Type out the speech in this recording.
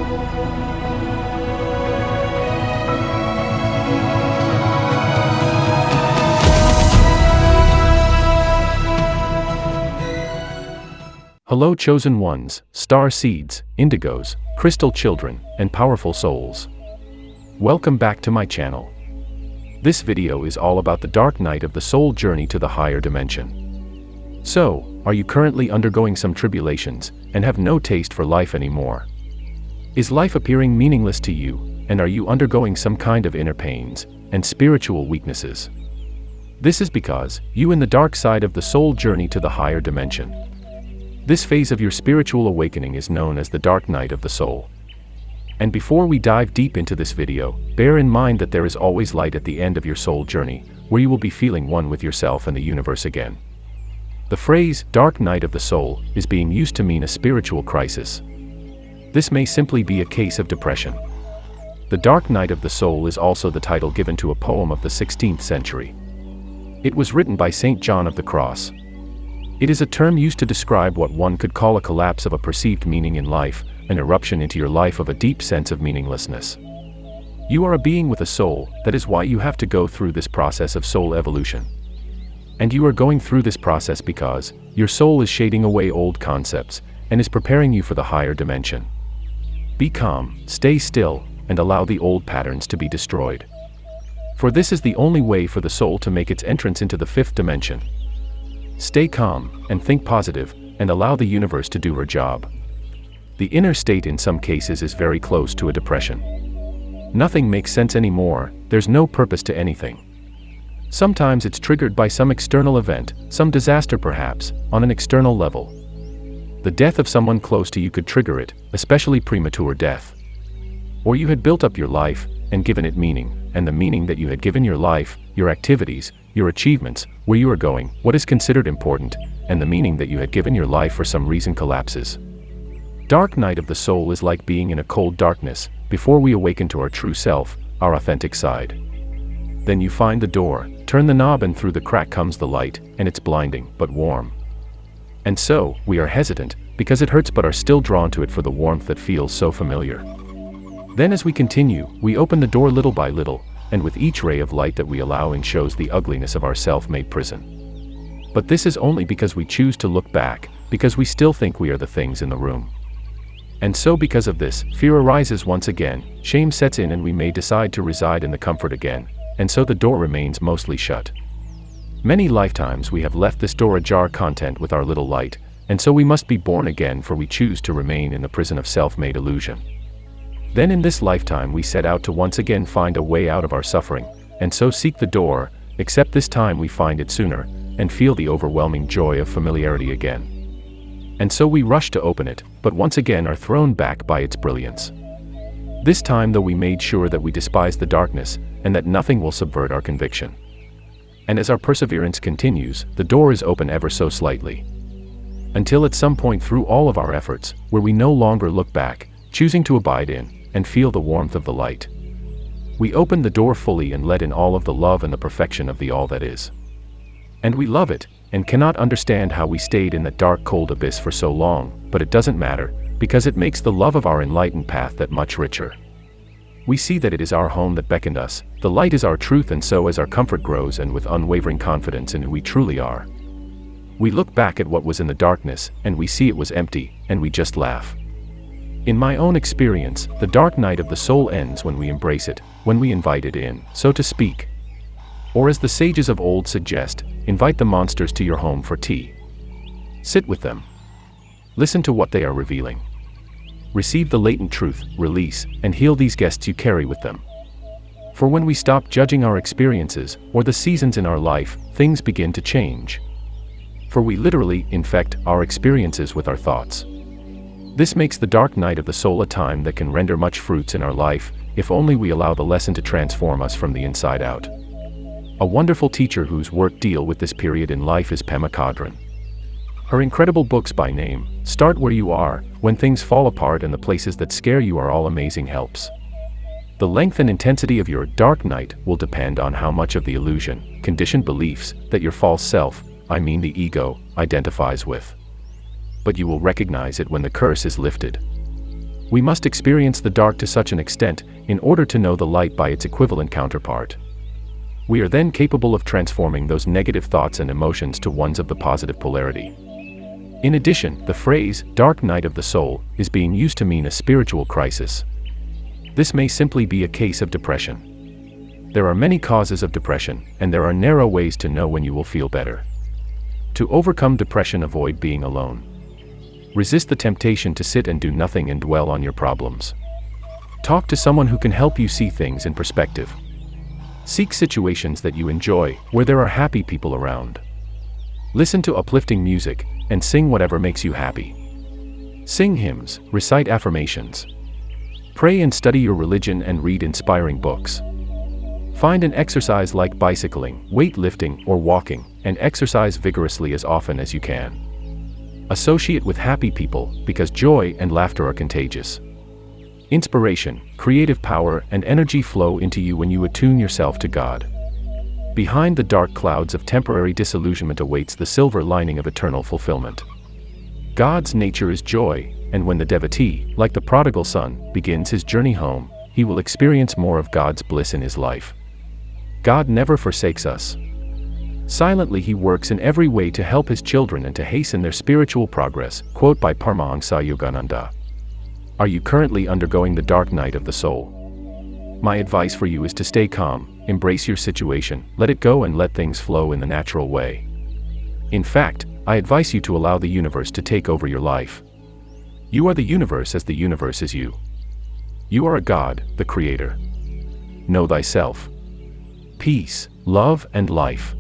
Hello chosen ones, star seeds, indigos, crystal children, and powerful souls. Welcome back to my channel. This video is all about the dark night of the soul journey to the higher dimension. So, are you currently undergoing some tribulations, and have no taste for life anymore? Is life appearing meaningless to you, and are you undergoing some kind of inner pains, and spiritual weaknesses? This is because, you in the dark side of the soul journey to the higher dimension. This phase of your spiritual awakening is known as the dark night of the soul. And before we dive deep into this video, bear in mind that there is always light at the end of your soul journey, where you will be feeling one with yourself and the universe again. The phrase, dark night of the soul, is being used to mean a spiritual crisis. This may simply be a case of depression. The dark night of the soul is also the title given to a poem of the 16th century. It was written by Saint John of the Cross. It is a term used to describe what one could call a collapse of a perceived meaning in life, an eruption into your life of a deep sense of meaninglessness. You are a being with a soul, that is why you have to go through this process of soul evolution. And you are going through this process because your soul is shading away old concepts, and is preparing you for the higher dimension. Be calm, stay still, and allow the old patterns to be destroyed. For this is the only way for the soul to make its entrance into the fifth dimension. Stay calm, and think positive, and allow the universe to do her job. The inner state in some cases is very close to a depression. Nothing makes sense anymore, there's no purpose to anything. Sometimes it's triggered by some external event, some disaster perhaps, on an external level. The death of someone close to you could trigger it, especially premature death. Or you had built up your life, and given it meaning, and the meaning that you had given your life, your activities, your achievements, where you are going, what is considered important, and the meaning that you had given your life for some reason collapses. Dark night of the soul is like being in a cold darkness, before we awaken to our true self, our authentic side. Then you find the door, turn the knob, and through the crack comes the light, and it's blinding, but warm. And so, we are hesitant, because it hurts, but are still drawn to it for the warmth that feels so familiar. Then as we continue, we open the door little by little, and with each ray of light that we allow in shows the ugliness of our self-made prison. But this is only because we choose to look back, because we still think we are the things in the room. And so because of this, fear arises once again, shame sets in, and we may decide to reside in the comfort again, and so the door remains mostly shut. Many lifetimes we have left this door ajar, content with our little light, and so we must be born again, for we choose to remain in the prison of self-made illusion. Then in this lifetime we set out to once again find a way out of our suffering, and so seek the door, except this time we find it sooner, and feel the overwhelming joy of familiarity again. And so we rush to open it, but once again are thrown back by its brilliance. This time though we made sure that we despise the darkness, and that nothing will subvert our conviction. And as our perseverance continues, the door is open ever so slightly. Until at some point through all of our efforts, where we no longer look back, choosing to abide in, and feel the warmth of the light. We open the door fully and let in all of the love and the perfection of the all that is. And we love it, and cannot understand how we stayed in that dark cold abyss for so long, but it doesn't matter, because it makes the love of our enlightened path that much richer. We see that it is our home that beckoned us, the light is our truth, and so as our comfort grows and with unwavering confidence in who we truly are, we look back at what was in the darkness, and we see it was empty, and we just laugh. In my own experience, the dark night of the soul ends when we embrace it, when we invite it in, so to speak. Or as the sages of old suggest, invite the monsters to your home for tea. Sit with them. Listen to what they are revealing. Receive the latent truth, release, and heal these guests you carry with them. For when we stop judging our experiences, or the seasons in our life, things begin to change. For we literally infect our experiences with our thoughts. This makes the dark night of the soul a time that can render much fruits in our life, if only we allow the lesson to transform us from the inside out. A wonderful teacher whose work deal with this period in life is Pema Chodron. Her incredible books by name, Start Where You Are, When Things Fall Apart, and The Places That Scare You are all amazing helps. The length and intensity of your dark night will depend on how much of the illusion, conditioned beliefs, that your false self, I mean the ego, identifies with. But you will recognize it when the curse is lifted. We must experience the dark to such an extent in order to know the light by its equivalent counterpart. We are then capable of transforming those negative thoughts and emotions to ones of the positive polarity. In addition, the phrase, dark night of the soul, is being used to mean a spiritual crisis. This may simply be a case of depression. There are many causes of depression, and there are narrow ways to know when you will feel better. To overcome depression, avoid being alone. Resist the temptation to sit and do nothing and dwell on your problems. Talk to someone who can help you see things in perspective. Seek situations that you enjoy, where there are happy people around. Listen to uplifting music, and sing whatever makes you happy. Sing hymns, recite affirmations. Pray and study your religion and read inspiring books. Find an exercise like bicycling, weightlifting, or walking, and exercise vigorously as often as you can. Associate with happy people, because joy and laughter are contagious. Inspiration, creative power, and energy flow into you when you attune yourself to God. Behind the dark clouds of temporary disillusionment awaits the silver lining of eternal fulfillment. God's nature is joy, and when the devotee, like the prodigal son, begins his journey home, he will experience more of God's bliss in his life. God never forsakes us. Silently he works in every way to help his children and to hasten their spiritual progress. Quote by Paramahansa Yogananda. Are you currently undergoing the dark night of the soul? My advice for you is to stay calm, embrace your situation, let it go and let things flow in the natural way. In fact, I advise you to allow the universe to take over your life. You are the universe as the universe is you. You are a God, the Creator. Know thyself. Peace, love, and life.